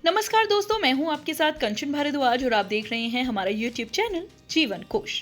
नमस्कार दोस्तों, मैं हूं आपके साथ कंचन भारद्वाज और आप देख रहे हैं हमारा यूट्यूब चैनल जीवन कोश।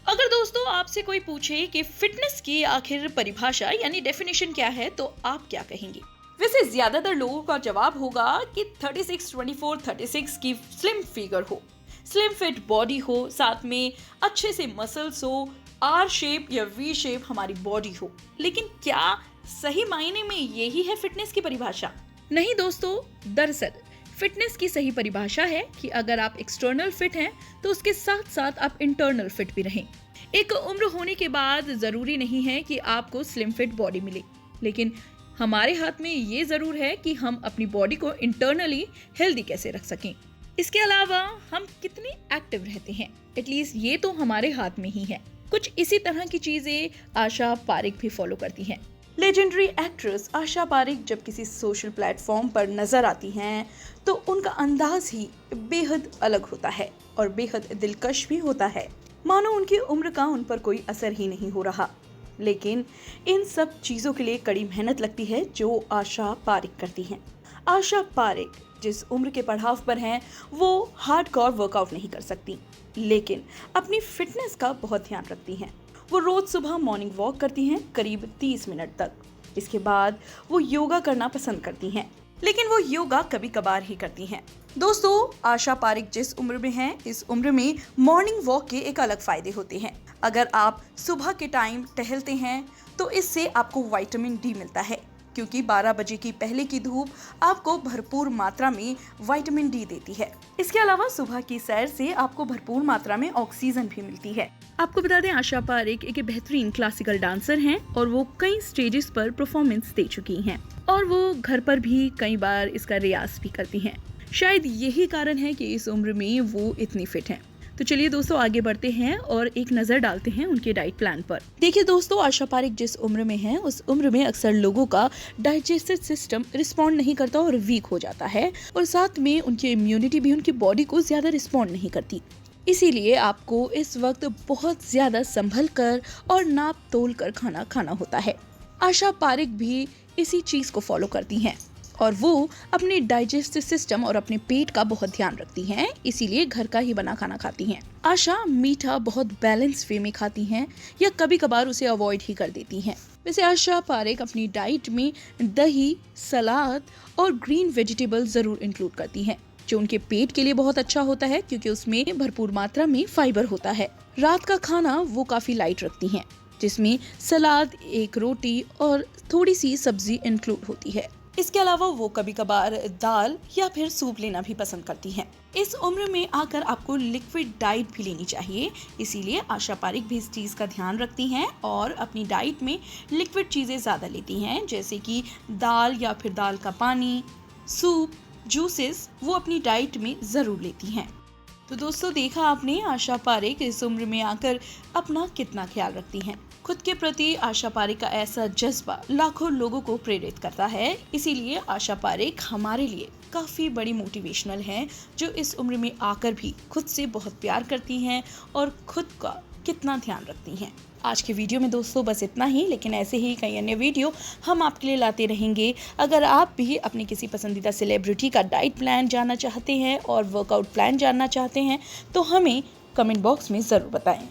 अगर दोस्तों आपसे कोई पूछे कि फिटनेस की आखिर परिभाषा यानी डेफिनेशन क्या है तो आप क्या कहेंगे? वैसे ज्यादातर लोगों का जवाब होगा कि 36, 24, 36 की स्लिम फिगर हो, स्लिम फिट बॉडी हो, साथ में अच्छे से मसल्स हो, आर शेप या वी शेप हमारी बॉडी हो। लेकिन क्या सही मायने में यही है फिटनेस की परिभाषा? नहीं दोस्तों, दरअसल फिटनेस की सही परिभाषा है कि अगर आप एक्सटर्नल फिट हैं तो उसके साथ साथ आप इंटरनल फिट भी रहें। एक उम्र होने के बाद जरूरी नहीं है कि आपको स्लिम फिट बॉडी मिले, लेकिन हमारे हाथ में ये जरूर है कि हम अपनी बॉडी को इंटरनली हेल्दी कैसे रख सकें। इसके अलावा हम कितने एक्टिव रहते हैं, एटलीस्ट ये तो हमारे हाथ में ही है। कुछ इसी तरह की चीजें आशा पारेख भी फॉलो करती हैं। लेजेंडरी एक्ट्रेस आशा पारेख जब किसी सोशल प्लेटफॉर्म पर नजर आती हैं तो उनका अंदाज ही बेहद अलग होता है और बेहद दिलकश भी होता है, मानो उनकी उम्र का उन पर कोई असर ही नहीं हो रहा। लेकिन इन सब चीजों के लिए कड़ी मेहनत लगती है जो आशा पारेख करती हैं। आशा पारेख जिस उम्र के पड़ाव पर हैं वो हार्डकोर वर्कआउट नहीं कर सकती, लेकिन अपनी फिटनेस का बहुत ध्यान रखती हैं। वो रोज सुबह मॉर्निंग वॉक करती हैं करीब 30 मिनट तक। इसके बाद वो योगा करना पसंद करती हैं, लेकिन वो योगा कभी कभार ही करती हैं। दोस्तों, आशा पारेख जिस उम्र में हैं, इस उम्र में मॉर्निंग वॉक के एक अलग फायदे होते हैं। अगर आप सुबह के टाइम टहलते हैं तो इससे आपको विटामिन डी मिलता है, क्योंकि 12 बजे की पहले की धूप आपको भरपूर मात्रा में विटामिन डी देती है। इसके अलावा सुबह की सैर से आपको भरपूर मात्रा में ऑक्सीजन भी मिलती है। आपको बता दें, आशा पारेख एक बेहतरीन क्लासिकल डांसर हैं और वो कई स्टेजेस पर परफॉर्मेंस दे चुकी हैं और वो घर पर भी कई बार इसका रियाज भी करती हैं। शायद यही कारण है कि इस उम्र में वो इतनी फिट हैं। तो चलिए दोस्तों, आगे बढ़ते हैं और एक नजर डालते हैं उनके डाइट प्लान पर। देखिए दोस्तों, आशा पारेख जिस उम्र में हैं उस उम्र में अक्सर लोगों का डाइजेस्टिव सिस्टम रिस्पॉन्ड नहीं करता और वीक हो जाता है, और साथ में उनकी इम्यूनिटी भी उनकी बॉडी को ज्यादा रिस्पॉन्ड नहीं करती। इसीलिए आपको इस वक्त बहुत ज्यादा संभल कर और नाप तोल कर खाना खाना होता है। आशा पारेख भी इसी चीज को फॉलो करती हैं और वो अपने डाइजेस्टिव सिस्टम और अपने पेट का बहुत ध्यान रखती हैं, इसीलिए घर का ही बना खाना खाती हैं। आशा मीठा बहुत बैलेंस वे में खाती हैं या कभी कभार उसे अवॉइड ही कर देती हैं। वैसे आशा पारेख अपनी डाइट में दही, सलाद और ग्रीन वेजिटेबल जरूर इंक्लूड करती हैं, जो उनके पेट के लिए बहुत अच्छा होता है क्योंकि उसमें भरपूर मात्रा में फाइबर होता है। रात का खाना वो काफी लाइट रखती हैं, जिसमें सलाद, एक रोटी और थोड़ी सी सब्जी इंक्लूड होती है। इसके अलावा वो कभी कभार दाल या फिर सूप लेना भी पसंद करती हैं। इस उम्र में आकर आपको लिक्विड डाइट भी लेनी चाहिए, इसीलिए आशा पारेख भी इस चीज का ध्यान रखती हैं और अपनी डाइट में लिक्विड चीजें ज्यादा लेती हैं, जैसे कि दाल या फिर दाल का पानी, सूप, जूसेस वो अपनी डाइट में जरूर लेती हैं। तो दोस्तों, देखा आपने आशा पारेख इस उम्र में आकर अपना कितना ख्याल रखती हैं। खुद के प्रति आशा पारेख का ऐसा जज्बा लाखों लोगों को प्रेरित करता है, इसीलिए आशा पारेख हमारे लिए काफी बड़ी मोटिवेशनल हैं, जो इस उम्र में आकर भी खुद से बहुत प्यार करती हैं और खुद का कितना ध्यान रखती हैं। आज के वीडियो में दोस्तों बस इतना ही, लेकिन ऐसे ही कई अन्य वीडियो हम आपके लिए लाते रहेंगे। अगर आप भी अपने किसी पसंदीदा सेलिब्रिटी का डाइट प्लान जानना चाहते हैं और वर्कआउट प्लान जानना चाहते हैं तो हमें कमेंट बॉक्स में ज़रूर बताएं।